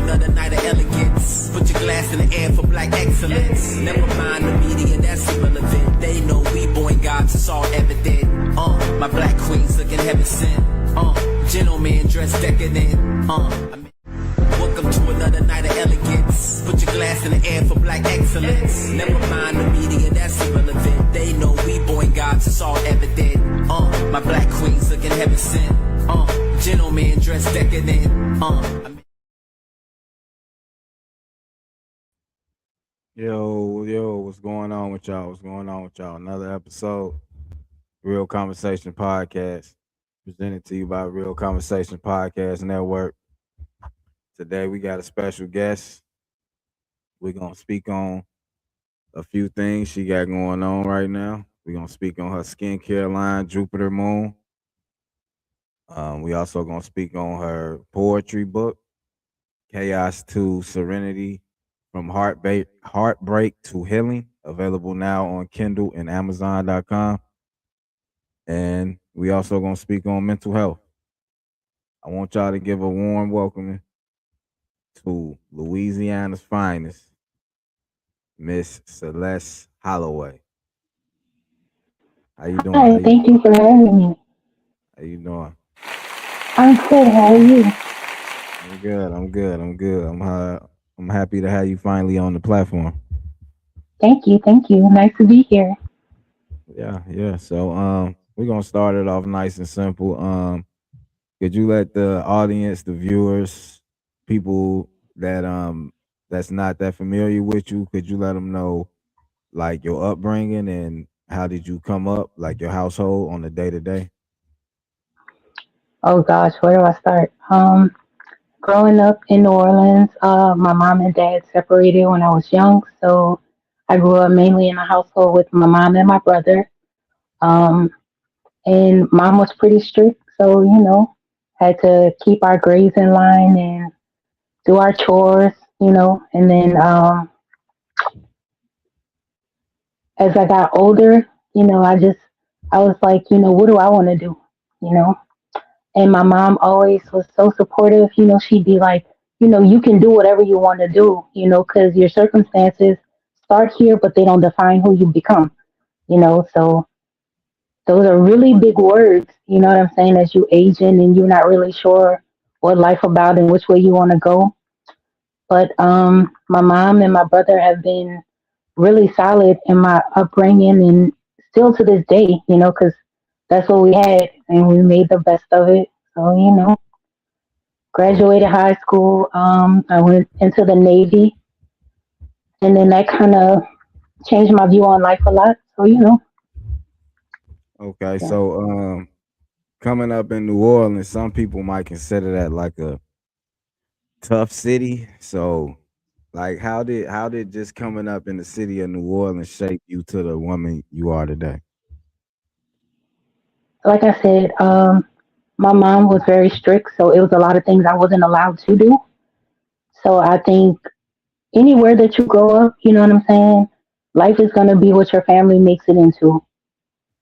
another night of elegance. Put your glass in the air for black excellence. Never mind the media, that's irrelevant. They know we born gods, it's all evident. My black queens looking heaven sent. Gentlemen dressed decadent. Welcome to another night of elegance. Put your glass in the air for black excellence. Never mind the media, that's irrelevant. They know we born gods, it's all evident. My black queens looking heaven sent. Gentlemen dressed decadent. Yo, what's going on with y'all? What's going on with y'all? Another episode, Real Conversation Podcast, presented to you by Real Conversation Podcast Network. Today we got a special guest. We're going to speak on a few things she got going on right now. We're going to speak on her skincare line, Jupiter Moon. We also going to speak on her poetry book, Chaos to Serenity, From Heartbreak to Healing, available now on Kindle and Amazon.com. And we also going to speak on mental health. I want y'all to give a warm welcome to Louisiana's finest, Miss Celeste Holloway. How you doing? Hi, thank you for having me. How you doing? I'm good. How are you? I'm good. I'm happy to have you finally on the platform. Thank you. Nice to be here. Yeah. So we're gonna start it off nice and simple. Could you let the audience, the viewers, people that's not that familiar with you, could you let them know like your upbringing and how did you come up, like your household on the day to day? Oh gosh, where do I start? Growing up in New Orleans, my mom and dad separated when I was young, so I grew up mainly in a household with my mom and my brother. Um, and mom was pretty strict, so had to keep our grades in line and do our chores, and then as I got older, I was like, what do I want to do? You know, and my mom always was so supportive. She'd be like, you can do whatever you want to do, because your circumstances start here, but they don't define who you become, so those are really big words, you know what I'm saying, as you aging and you're not really sure what life about and which way you want to go. But my mom and my brother have been really solid in my upbringing and still to this day, because that's what we had and we made the best of it. So, graduated high school. I went into the Navy and then that kind of changed my view on life a lot. So, Okay, yeah. so coming up in New Orleans, some people might consider that like a tough city. So like how did just coming up in the city of New Orleans shape you to the woman you are today? Like I said, my mom was very strict. So it was a lot of things I wasn't allowed to do. So I think anywhere that you grow up, you know what I'm saying? Life is going to be what your family makes it into.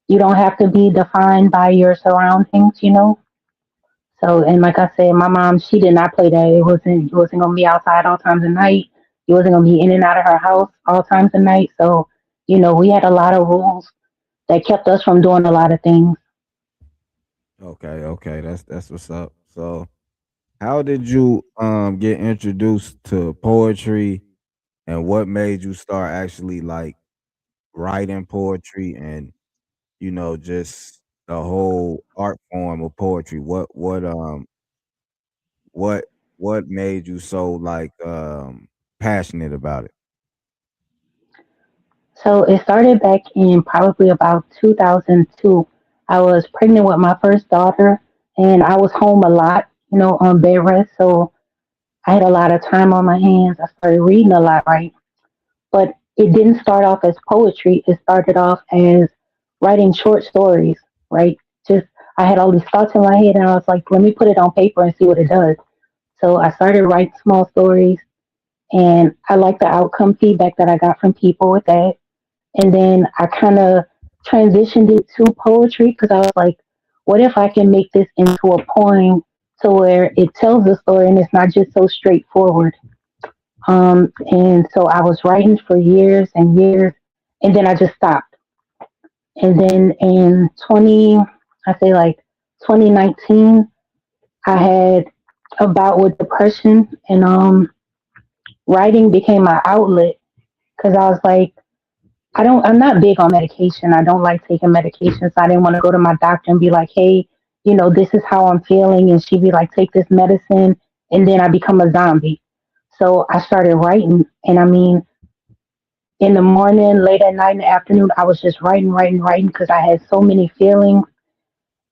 You don't have to be defined by your surroundings. So, and like I said, my mom, she did not play that. It wasn't going to be outside all times of night. You wasn't going to be in and out of her house all times of night. So, we had a lot of rules that kept us from doing a lot of things. Okay, that's what's up. So how did you get introduced to poetry and what made you start actually like writing poetry and just the whole art form of poetry? What what made you so like passionate about it? So it started back in probably about 2002. I was pregnant with my first daughter and I was home a lot, on bed rest. So I had a lot of time on my hands. I started reading a lot, right? But it didn't start off as poetry. It started off as writing short stories, right? Just, I had all these thoughts in my head and I was like, let me put it on paper and see what it does. So I started writing small stories and I liked the outcome feedback that I got from people with that. And then I kind of transitioned it to poetry because I was like, what if I can make this into a poem to where it tells the story and it's not just so straightforward. And so I was writing for years and years, and then I just stopped. And then in 20, I say like 2019, I had a bout with depression, and writing became my outlet because I was like, I'm not big on medication. I don't like taking medication. So I didn't want to go to my doctor and be like, hey, this is how I'm feeling. And she'd be like, take this medicine. And then I become a zombie. So I started writing. And I mean, in the morning, late at night, in the afternoon, I was just writing, writing, writing because I had so many feelings.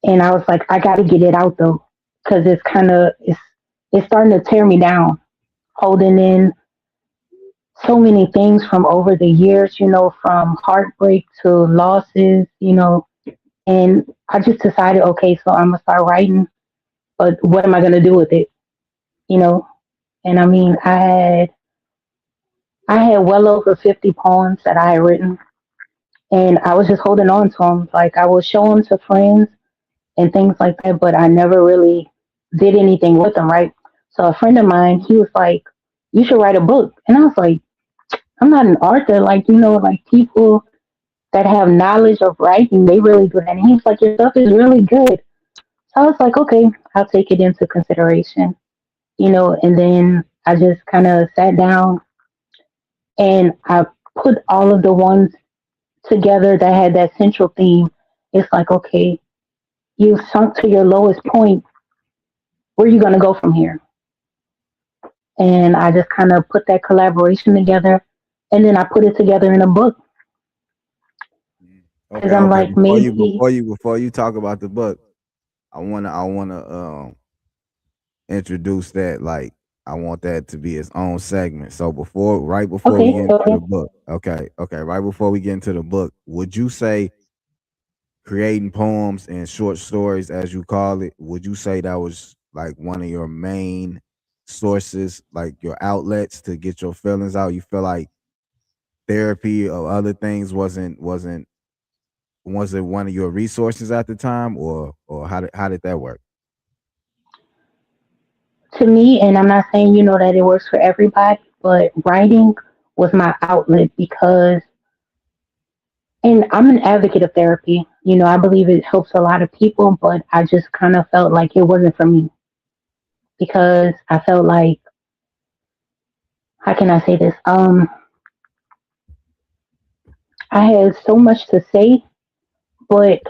And I was like, I got to get it out though, because it's starting to tear me down, holding in so many things from over the years, from heartbreak to losses, and I just decided, okay, so I'm gonna start writing, but what am I gonna do with it, you know? And I mean, I had well over 50 poems that I had written, and I was just holding on to them. Like I would show them to friends and things like that, but I never really did anything with them, right? So a friend of mine, he was like, "You should write a book," and I was like, "I'm not an author, like like people that have knowledge of writing, they really do that." And he's like, your stuff is really good. So I was like, okay, I'll take it into consideration, and then I just kind of sat down and I put all of the ones together that had that central theme. It's like, okay, you sunk to your lowest point. Where are you going to go from here? And I just kind of put that collaboration together and then I put it together in a book because Okay, I'm okay. like, maybe, Before you talk about the book, I wanna introduce that. Like, I want that to be its own segment. So right before we okay, get into okay. the book, okay, right before we get into the book, would you say creating poems and short stories, as you call it, would you say that was like one of your main sources, like your outlets to get your feelings out? You feel like therapy or other things wasn't was it one of your resources at the time, or how did that work? To me, and I'm not saying, that it works for everybody, but writing was my outlet because, and I'm an advocate of therapy. I believe it helps a lot of people, but I just kind of felt like it wasn't for me because I felt like, how can I say this? I had so much to say, but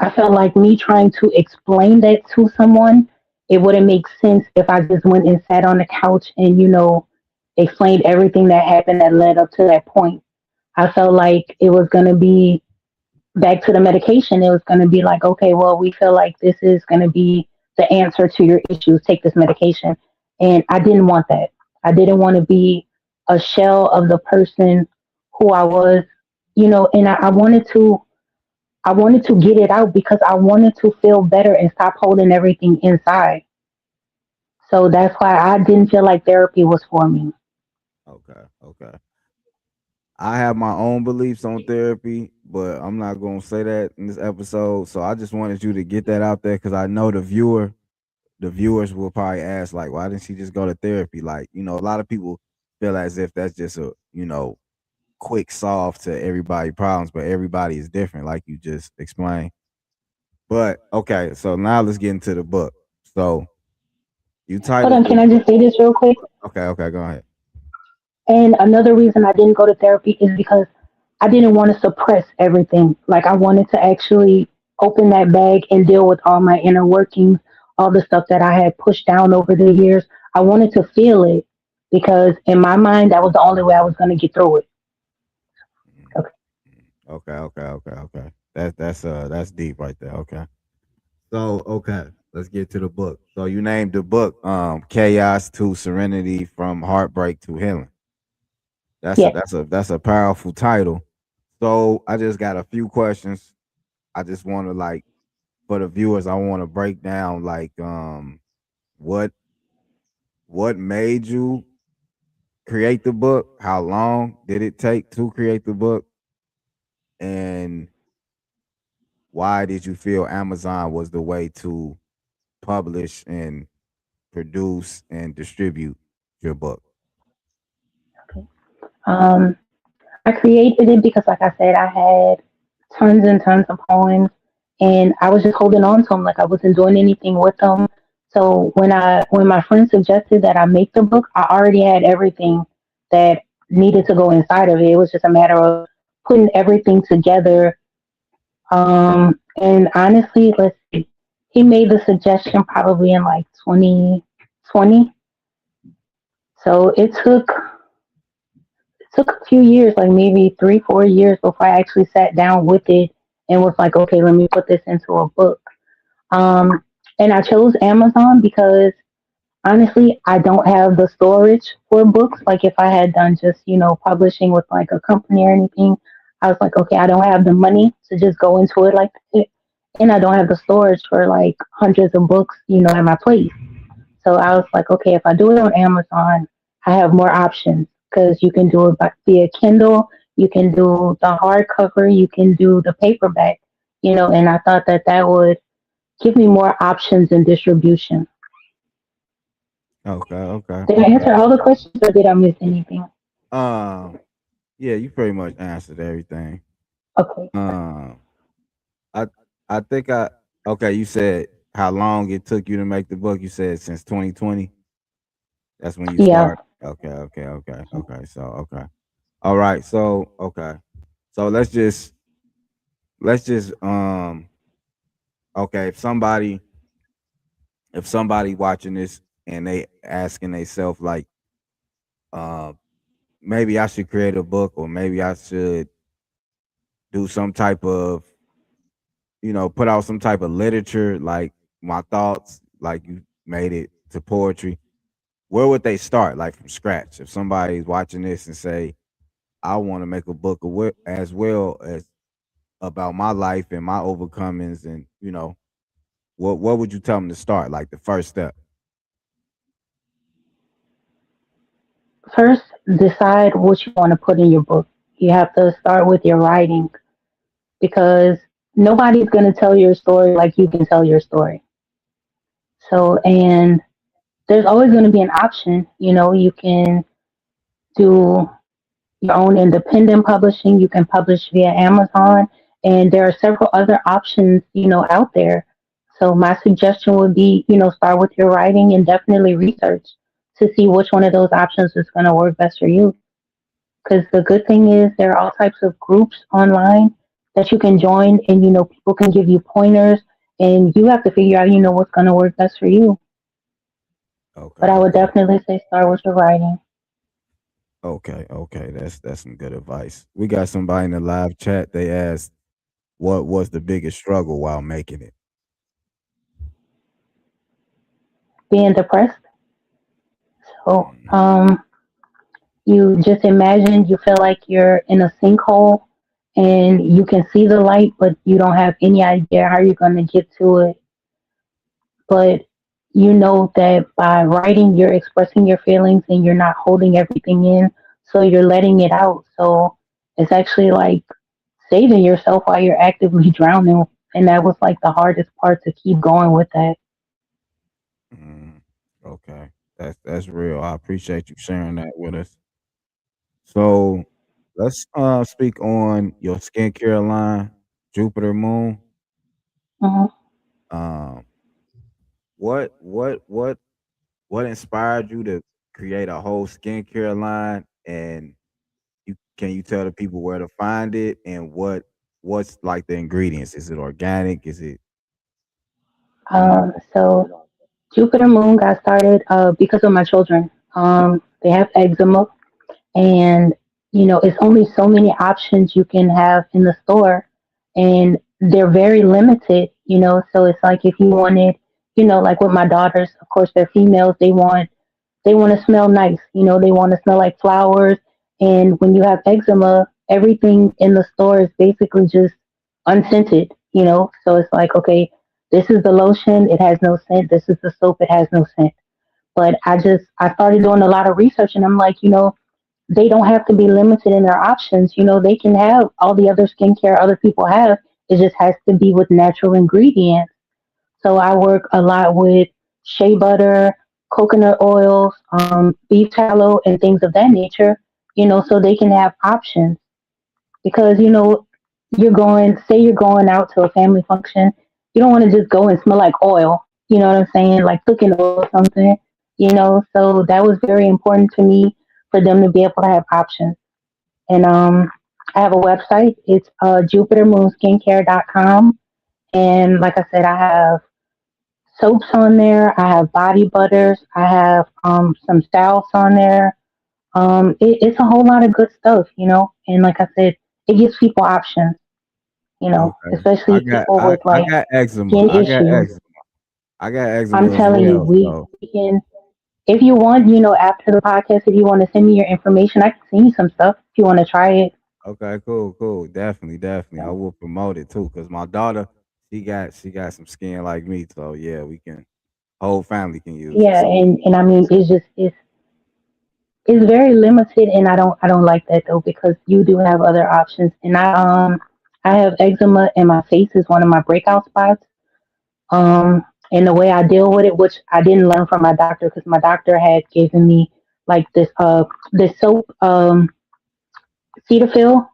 I felt like me trying to explain that to someone, it wouldn't make sense if I just went and sat on the couch and, explained everything that happened that led up to that point. I felt like it was going to be back to the medication. It was going to be like, okay, well, we feel like this is going to be the answer to your issues. Take this medication. And I didn't want that. I didn't want to be a shell of the person who I was, and I wanted to get it out because I wanted to feel better and stop holding everything inside. So that's why I didn't feel like therapy was for me. Okay, okay. I have my own beliefs on therapy, but I'm not gonna say that in this episode. So I just wanted you to get that out there because I know the viewers will probably ask, like, why didn't she just go to therapy? Like, a lot of people feel as if that's just a, quick solve to everybody's problems, but everybody is different, like you just explained. But okay, so now let's get into the book. So you Hold titled on, the can I book. just say this real quick? Okay, go ahead. And another reason I didn't go to therapy is because I didn't want to suppress everything. Like I wanted to actually open that bag and deal with all my inner workings, all the stuff that I had pushed down over the years. I wanted to feel it because in my mind that was the only way I was going to get through it. Mm, Okay. okay. That's deep right there. Okay. So okay, let's get to the book. So you named the book Chaos to Serenity, from Heartbreak to Healing. That's a Yes. that's a powerful title. So I just got a few questions. I just want to, like, for the viewers, I want to break down, like, what what made you create the book? How long did it take to create the book? And why did you feel Amazon was the way to publish and produce and distribute your book? Okay. Um, I created it because, like I said, I had tons and tons of poems, and I was just holding on to them. Like I wasn't doing anything with them. So when my friend suggested that I make the book, I already had everything that needed to go inside of it. It was just a matter of putting everything together. And honestly, let's see, he made the suggestion probably in like 2020. So it took a few years, like maybe 3, 4 years before I actually sat down with it and was like, okay, let me put this into a book. Um, and I chose Amazon because honestly, I don't have the storage for books. Like if I had done just, publishing with like a company or anything, I was like, okay, I don't have the money to just go into it like that. And I don't have the storage for like hundreds of books, at my place. So I was like, okay, if I do it on Amazon, I have more options because you can do it via Kindle, you can do the hardcover, you can do the paperback, and I thought that that would give me more options in distribution. Okay, okay. Did I answer all the questions or did I miss anything? Um, yeah, you pretty much answered everything. Okay. Um, I I think I okay. You said how long it took you to make the book. You said since 2020. That's when you Yeah. start. Okay. So okay. All right. So okay. So let's just okay. If somebody watching this and they asking themselves like uh maybe I should create a book or maybe I should do some type of put out some type of literature like my thoughts like you made it to poetry. Where would they start like from scratch if somebody's watching this and say I want to make a book as well as about my life and my overcomings and what would you tell them to start like the first step? First, decide what you want to put in your book. You have to start with your writing because nobody's going to tell your story like you can tell your story. So, and there's always going to be an option. You can do your own independent publishing. You can publish via Amazon, and there are several other options, out there. So my suggestion would be, start with your writing and definitely research to see which one of those options is going to work best for you. Because the good thing is there are all types of groups online that you can join, and people can give you pointers, and you have to figure out, what's going to work best for you. Okay, But I would okay. definitely say start with your writing. Okay. That's some good advice. We got somebody in the live chat. They asked what was the biggest struggle while making it. Being depressed. So, Mm, you just imagine you feel like you're in a sinkhole and you can see the light, but you don't have any idea how you're going to get to it. But you know that by writing, you're expressing your feelings and you're not holding everything in. So you're letting it out. So it's actually like saving yourself while you're actively drowning. And that was like the hardest part to keep going with that. mm, okay, that's real. I appreciate you sharing that with us. So let's speak on your skincare line, Jupiter Moon. Hmm. Um, what inspired you to create a whole skincare line, and can you tell the people where to find it and what's like the ingredients? Is it organic? Is it you know? So Jupiter Moon got started because of my children. They have eczema, and it's only so many options you can have in the store, and they're very limited. So it's like if you wanted, like with my daughters, of course they're females, they want to smell nice. They want to smell like flowers. And when you have eczema, everything in the store is basically just unscented. So it's like, okay, this is the lotion, it has no scent. This is the soap, it has no scent. But I started doing a lot of research, and I'm like, they don't have to be limited in their options. They can have all the other skincare other people have. It just has to be with natural ingredients. So I work a lot with shea butter, coconut oils, beef tallow, and things of that nature, so they can have options. Because, say you're going out to a family function, you don't want to just go and smell like oil, you know what I'm saying? Like cooking oil or something, So that was very important to me for them to be able to have options. And I have a website. It's jupitermoonskincare.com. And like I said, I have soaps on there. I have body butters. I have some salves on there. It's a whole lot of good stuff, And like I said, it gives people options, Okay. especially people with I like got eczema. skin issues. I got I'm eczema as telling you, well. we So can. If you want, after the podcast, if you want to send me your information, I can send you some stuff if you want to try it. okay, cool. Definitely. I will promote it too, cause my daughter, she got some skin like me. So yeah, we can whole family can use it. Yeah, So and I mean, it's very limited, and I don't like that though because you do have other options, and I have eczema, and my face is one of my breakout spots. And the way I deal with it, which I didn't learn from my doctor because my doctor had given me like this soap Cetaphil,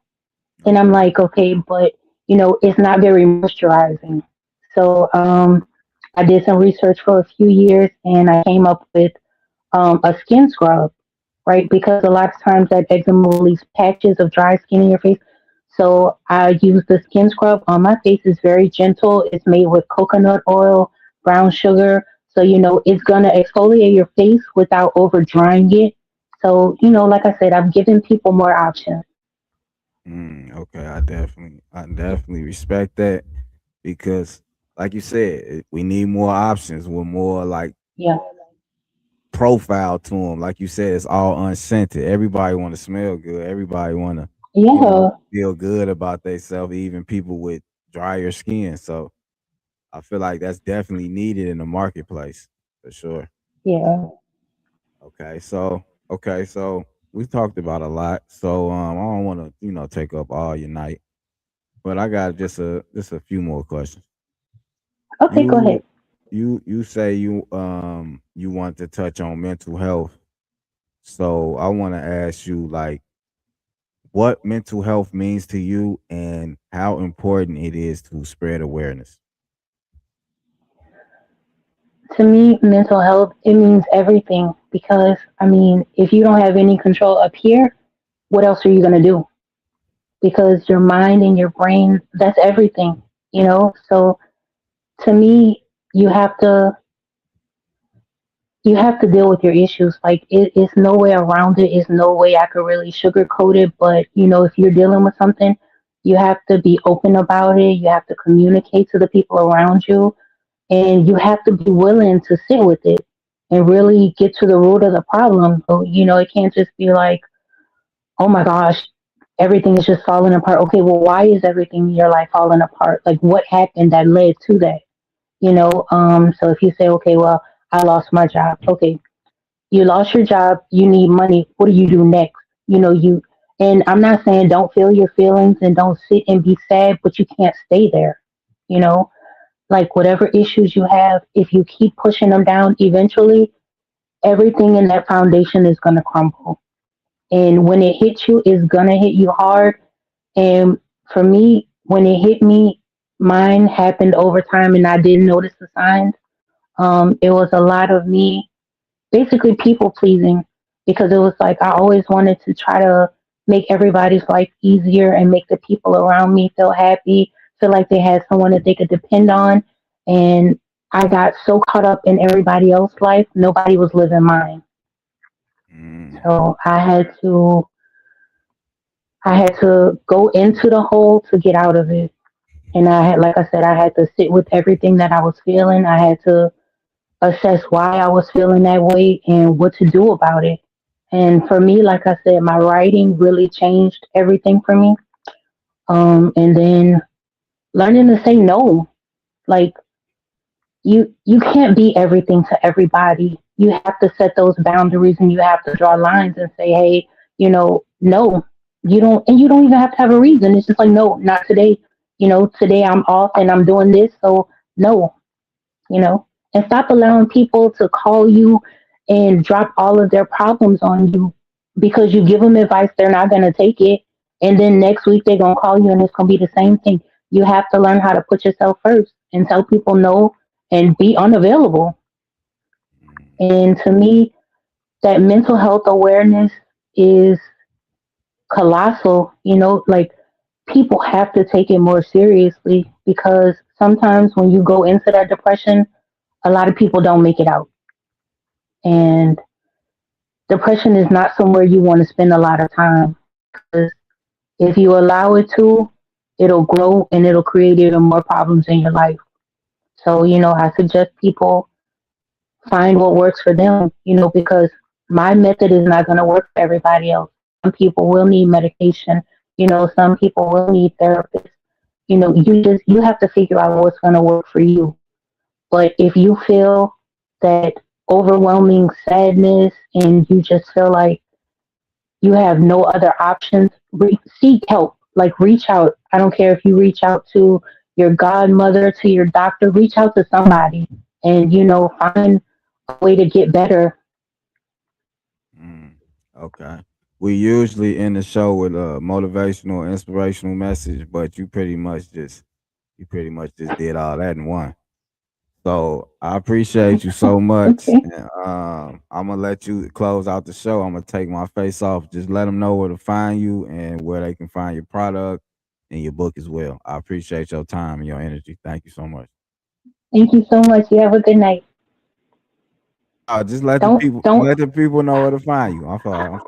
and I'm okay. like, okay, but it's not very moisturizing. So I did some research for a few years, and I came up with a skin scrub, right? Because a lot of times that eczema will leave patches of dry skin in your face. So I use the skin scrub on my face. It's very gentle. It's made with coconut oil, brown sugar. So, it's going to exfoliate your face without over drying it. So, like I said, I've given people more options. Okay, I definitely respect that because, like you said, we need more options with more like Yeah. profile to them. Like you said, it's all unscented. Everybody want to smell good. Everybody want to, Yeah. feel good about themselves. Even people with drier skin. So I feel like that's definitely needed in the marketplace for sure. Yeah. Okay, so we talked about a lot. So I don't want to take up all your night, but I got just a few more questions. Okay, go You ahead. you say you want to touch on mental health. So I want to ask you like what mental health means to you and how important it is to spread awareness. To me, mental health, it means everything because, I mean, if you don't have any control up here, what else are you going to do? Because your mind and your brain, that's everything. So to me, you have to you have to deal with your issues. Like it's no way around it. It's no way I could really sugarcoat it. But if you're dealing with something, you have to be open about it. You have to communicate to the people around you, and you have to be willing to sit with it and really get to the root of the problem. So, it can't just be like, oh my gosh, everything is just falling apart. Okay, well, why is everything in your life falling apart? Like, what happened that led to that? So if you say, okay, well, I lost my job. Okay, you lost your job. You need money. What do you do next? And I'm not saying don't feel your feelings and don't sit and be sad, but you can't stay there. You know, like whatever issues you have, if you keep pushing them down, eventually everything in that foundation is going to crumble. And when it hits you, it's going to hit you hard. And for me, when it hit me, mine happened over time and I didn't notice the signs. It was a lot of me basically people pleasing because it was like I always wanted to try to make everybody's life easier and make the people around me feel happy, feel like they had someone that they could depend on. And I got so caught up in everybody else's life, nobody was living mine. Mm, So I had to go into the hole to get out of it. And like I said, I had to sit with everything that I was feeling. I had to assess why I was feeling that way and what to do about it. And for me, like I said, my writing really changed everything for me. And then learning to say no. Like you can't be everything to everybody. You have to set those boundaries and you have to draw lines and say, hey, no, you don't, and you don't even have to have a reason. It's just like, no, not today. Today I'm off and I'm doing this. So no, you know, and stop allowing people to call you and drop all of their problems on you because you give them advice, they're not going to take it. And then next week they're going to call you and it's going to be the same thing. You have to learn how to put yourself first and tell people no and be unavailable. And to me, that mental health awareness is colossal. You know, like people have to take it more seriously because sometimes when you go into that depression, a lot of people don't make it out. And depression is not somewhere you want to spend a lot of time because if you allow it to, it'll grow and it'll create even more problems in your life. So, you know, I suggest people find what works for them, you know, because my method is not going to work for everybody else. Some people will need medication, you know, some people will need therapists. You know, you have to figure out what's going to work for you. But if you feel that overwhelming sadness and you just feel like you have no other options, seek help. Like reach out. I don't care if you reach out to your godmother, to your doctor, reach out to somebody and, you know, find a way to get better. Mm, okay. We usually end the show with a motivational, inspirational message, but you pretty much just did all that in one. So I appreciate you so much. Okay. And, I'm gonna let you close out the show. I'm gonna take my face off. Just let them know where to find you and where they can find your product and your book as well. I appreciate your time and your energy. Thank you so much. Thank you so much. You have a good night. Just let the Don't people don't let the people know where to find you.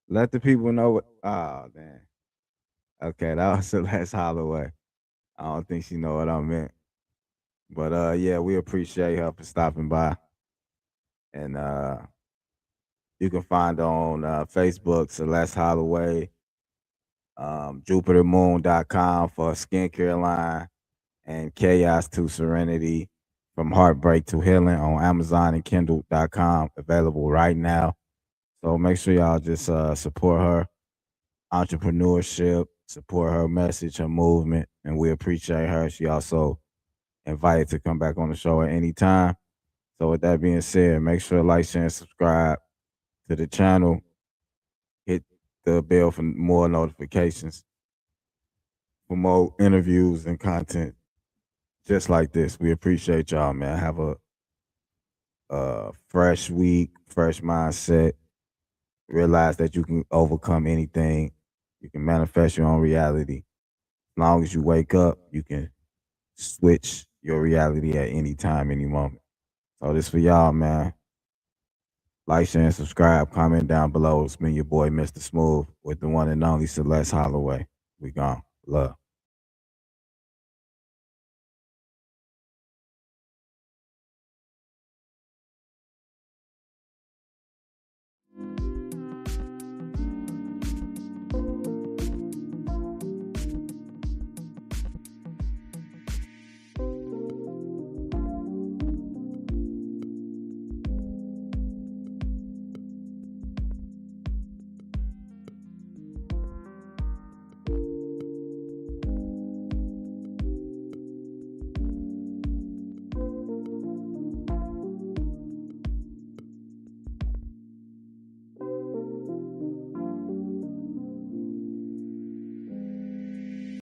Let the people know what. Oh man. Okay, that was Celeste Holloway. I don't think she know what I meant, but yeah, we appreciate her for stopping by, and you can find her on Facebook, Celeste Holloway, JupiterMoon.com for a skincare line, and Chaos to Serenity from Heartbreak to Healing on Amazon and Kindle.com, available right now. So make sure y'all just support her entrepreneurship, support her message, her movement, and we appreciate her. She also invited to come back on the show at any time. So with that being said, make sure to like, share, and subscribe to the channel. Hit the bell for more notifications, for more interviews and content just like this. We appreciate y'all, man. Have a fresh week, fresh mindset. Realize that you can overcome anything. You can manifest your own reality. As long as you wake up, you can switch your reality at any time, any moment. So this for y'all, man. Like, share, and subscribe. Comment down below. It's been your boy, Mr. Smooth, with the one and only Celeste Holloway. We gone. Love.